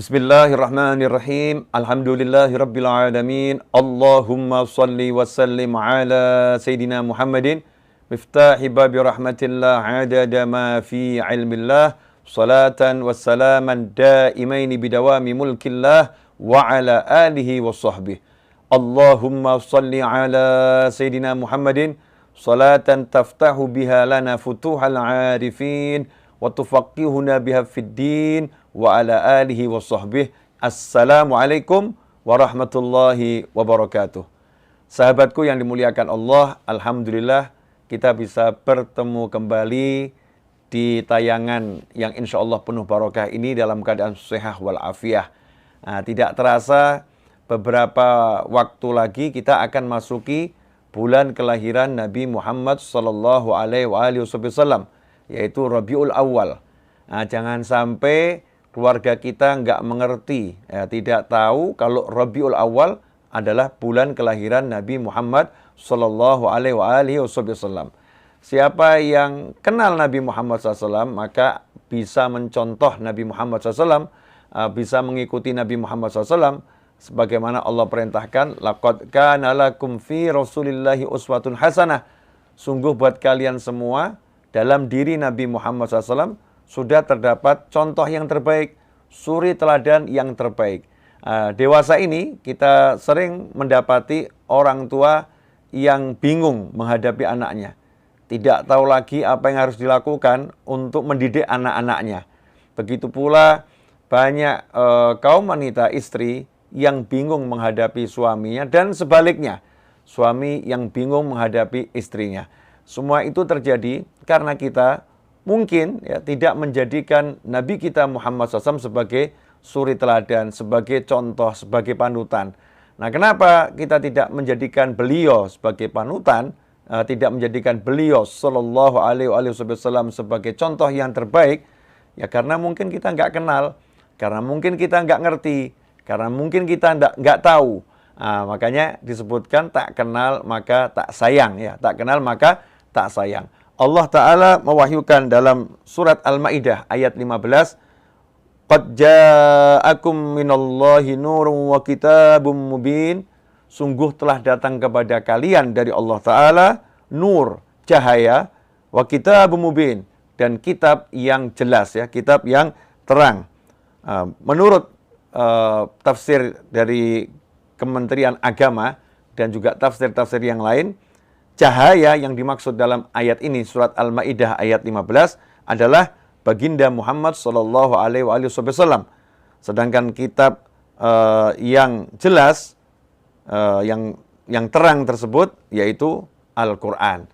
Bismillahirrahmanirrahim. Alhamdulillahirabbil alamin. Allahumma shalli wa sallim ala sayidina Muhammadin miftahi babi rahmatillah adada ma fi ilmillah salatan wassalaman daimaini bidawami mulkillah wa ala alihi wa sahbihi. Allahumma shalli ala sayidina Muhammadin salatan taftahu biha lana futuhal arifin wa tufaqihuna biha fid din wa ala alihi wa sahbihi. Assalamualaikum warahmatullahi wabarakatuh. Sahabatku yang dimuliakan Allah, alhamdulillah kita bisa bertemu kembali di tayangan yang insya Allah penuh barokah ini dalam keadaan sehat walafiat. Tidak terasa beberapa waktu lagi kita akan masuki bulan kelahiran Nabi Muhammad sallallahu alaihi wasallam, yaitu Rabiul Awal. Jangan sampai keluarga kita nggak mengerti, tidak tahu kalau Rabiul Awal adalah bulan kelahiran Nabi Muhammad sallallahu alaihi wasallam. Siapa yang kenal Nabi Muhammad SAW, maka bisa mencontoh Nabi Muhammad SAW, bisa mengikuti Nabi Muhammad SAW, sebagaimana Allah perintahkan, laqad kana lakum fi Rasulillahi uswatun hasanah. Sungguh buat kalian semua dalam diri Nabi Muhammad SAW sudah terdapat contoh yang terbaik, suri teladan yang terbaik. Dewasa ini kita sering mendapati orang tua yang bingung menghadapi anaknya, tidak tahu lagi apa yang harus dilakukan untuk mendidik anak-anaknya. Begitu pula banyak kaum wanita istri yang bingung menghadapi suaminya, dan sebaliknya, suami yang bingung menghadapi istrinya. Semua itu terjadi karena kita mungkin tidak menjadikan Nabi kita Muhammad SAW sebagai suri teladan, sebagai contoh, sebagai panutan. Nah, kenapa kita tidak menjadikan beliau sebagai panutan, tidak menjadikan beliau sallallahu alaihi wasallam sebagai contoh yang terbaik? Ya karena mungkin kita nggak kenal, karena mungkin kita nggak ngerti, karena mungkin kita nggak tahu. Makanya disebutkan tak kenal maka tak sayang, ya. Tak kenal maka tak sayang. Allah Ta'ala mewahyukan dalam surat Al-Ma'idah ayat 15, qad ja'akum minallahi nurun wa kitabun mubin. Sungguh telah datang kepada kalian dari Allah Ta'ala nur, cahaya, wa kitabun mubin, dan kitab yang jelas, ya, kitab yang terang. Menurut tafsir dari Kementerian Agama dan juga tafsir-tafsir yang lain, cahaya yang dimaksud dalam ayat ini, surat Al-Ma'idah ayat 15, adalah baginda Muhammad sallallahu alaihi wasallam. Sedangkan kitab yang jelas, yang terang tersebut, yaitu Al-Quran.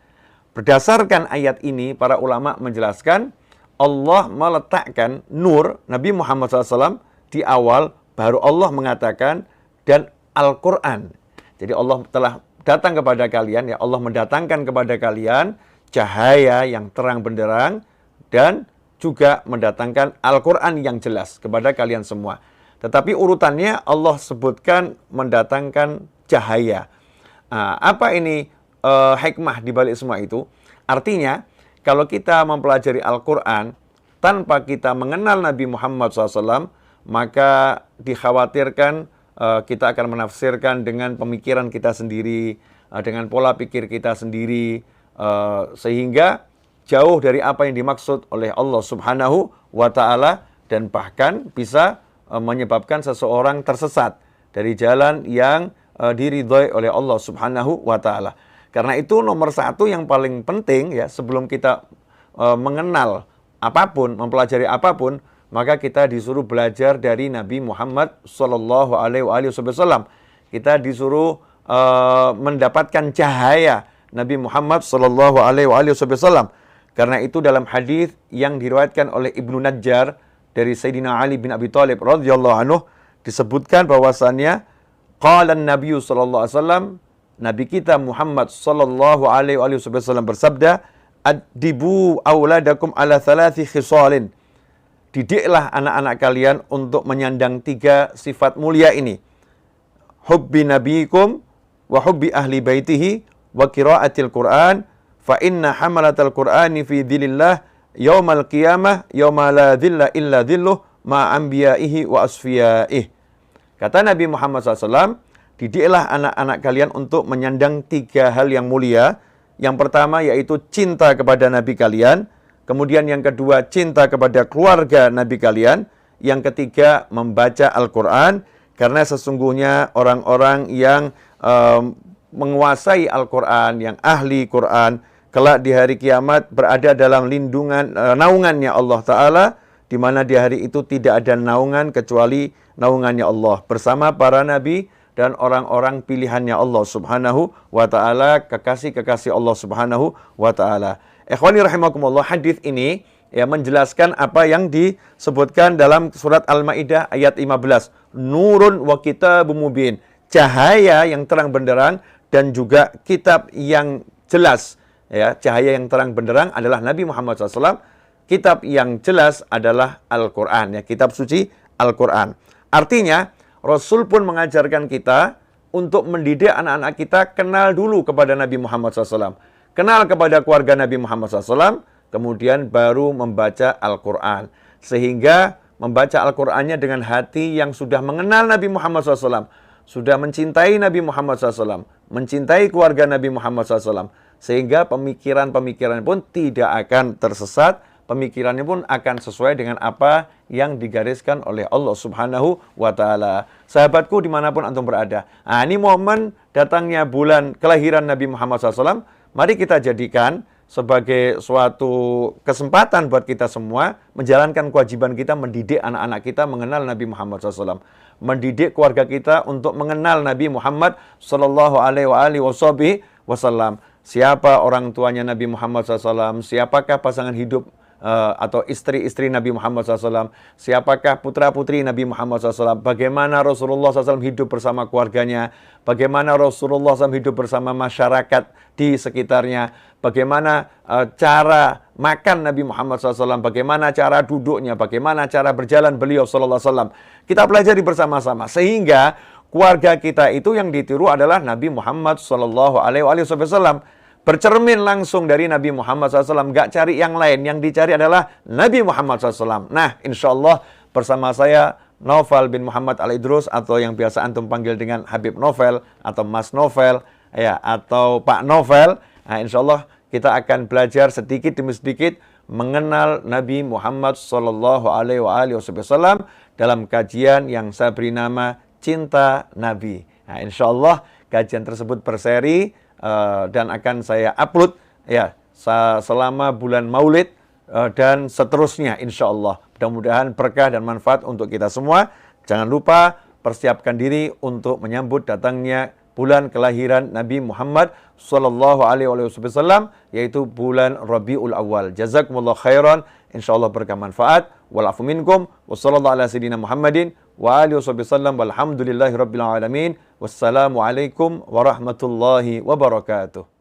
Berdasarkan ayat ini, para ulama menjelaskan, Allah meletakkan nur Nabi Muhammad SAW di awal, baru Allah mengatakan, dan Al-Quran. Jadi Allah telah datang kepada kalian, ya, Allah mendatangkan kepada kalian cahaya yang terang benderang, dan juga mendatangkan Al-Quran yang jelas kepada kalian semua. Tetapi urutannya Allah sebutkan mendatangkan cahaya. Apa ini hikmah di balik semua itu? Artinya, kalau kita mempelajari Al-Quran tanpa kita mengenal Nabi Muhammad SAW, maka dikhawatirkan kita akan menafsirkan dengan pemikiran kita sendiri, dengan pola pikir kita sendiri, sehingga jauh dari apa yang dimaksud oleh Allah Subhanahu wa Ta'ala, dan bahkan bisa menyebabkan seseorang tersesat dari jalan yang diridhoi oleh Allah Subhanahu wa Ta'ala. Karena itu nomor satu yang paling penting, ya, sebelum kita mengenal apapun, mempelajari apapun, maka kita disuruh belajar dari Nabi Muhammad sallallahu alaihi wasallam. Kita disuruh mendapatkan cahaya Nabi Muhammad sallallahu alaihi wasallam. Karena itu dalam hadis yang diriwayatkan oleh Ibnu Najjar dari Sayyidina Ali bin Abi Thalib radhiyallahu anhu, disebutkan bahwasannya qala an-nabiy sallallahu alaihi wasallam, Nabi kita Muhammad sallallahu alaihi wasallam bersabda, "Adibu auladakum ala thalathi khisalin." Didiklah anak-anak kalian untuk menyandang 3 sifat mulia ini. Hubbi nabiyikum wa hubbi ahli baitihi wa qiraatil Qur'an, fa inna hamalatal Qur'ani fi dhillillah yaumal qiyamah yauma la dhilla illa dhilluh ma'ambiyaihi wa asfiyaih. Kata Nabi Muhammad SAW, didiklah anak-anak kalian untuk menyandang 3 hal yang mulia. Yang pertama yaitu cinta kepada Nabi kalian. Kemudian yang kedua, cinta kepada keluarga Nabi kalian. Yang ketiga, membaca Al-Quran. Karena sesungguhnya orang-orang yang menguasai Al-Quran, yang ahli Quran, kelak di hari kiamat berada dalam lindungan, naungannya Allah Ta'ala, di mana di hari itu tidak ada naungan kecuali naungannya Allah. Bersama para Nabi dan orang-orang pilihannya Allah Subhanahu wa Ta'ala, kekasih-kekasih Allah Subhanahu wa Ta'ala. Ikhwani rahimakumullah, hadis ini ya menjelaskan apa yang disebutkan dalam surat Al-Maidah ayat 15. Nurun wa kitabum mubin. Cahaya yang terang benderang dan juga kitab yang jelas. Ya, cahaya yang terang benderang adalah Nabi Muhammad SAW. Kitab yang jelas adalah Al-Quran. Ya, kitab suci Al-Quran. Artinya, Rasul pun mengajarkan kita untuk mendidik anak-anak kita kenal dulu kepada Nabi Muhammad SAW. Kenal kepada keluarga Nabi Muhammad SAW, kemudian baru membaca Al-Quran. Sehingga membaca Al-Qurannya dengan hati yang sudah mengenal Nabi Muhammad SAW. Sudah mencintai Nabi Muhammad SAW. Mencintai keluarga Nabi Muhammad SAW. Sehingga pemikiran-pemikiran pun tidak akan tersesat. Pemikirannya pun akan sesuai dengan apa yang digariskan oleh Allah Subhanahu wa Ta'ala. Sahabatku dimanapun antum berada. Nah, ini momen datangnya bulan kelahiran Nabi Muhammad SAW. Mari kita jadikan sebagai suatu kesempatan buat kita semua menjalankan kewajiban kita mendidik anak-anak kita mengenal Nabi Muhammad SAW. Mendidik keluarga kita untuk mengenal Nabi Muhammad SAW. Siapa orang tuanya Nabi Muhammad SAW? Siapakah pasangan hidup atau istri-istri Nabi Muhammad SAW, siapakah putra-putri Nabi Muhammad SAW, bagaimana Rasulullah SAW hidup bersama keluarganya, bagaimana Rasulullah SAW hidup bersama masyarakat di sekitarnya, bagaimana cara makan Nabi Muhammad SAW, bagaimana cara duduknya, bagaimana cara berjalan beliau SAW. Kita pelajari bersama-sama, sehingga keluarga kita itu yang ditiru adalah Nabi Muhammad SAW. Bercermin langsung dari Nabi Muhammad SAW. Nggak cari yang lain. Yang dicari adalah Nabi Muhammad SAW. Nah, insya Allah bersama saya Naufal bin Muhammad Al-Idrus, atau yang biasa antum panggil dengan Habib Novel, atau Mas Novel, ya, atau Pak Novel. Nah, insya Allah kita akan belajar sedikit demi sedikit mengenal Nabi Muhammad SAW dalam kajian yang saya beri nama Cinta Nabi. Nah, insya Allah kajian tersebut berseri, dan akan saya upload ya selama bulan Maulid dan seterusnya insya Allah. Mudah-mudahan berkah dan manfaat untuk kita semua. Jangan lupa persiapkan diri untuk menyambut datangnya bulan kelahiran Nabi Muhammad SAW, yaitu bulan Rabiul Awal. Jazakumullah khairan. Insya Allah berkah manfaat. Walafu minkum. Wassallallahu ala sayyidina Muhammadin wa alihi wasallam. Walhamdulillahi rabbil alamin. Wassalamualaikum warahmatullahi wabarakatuh.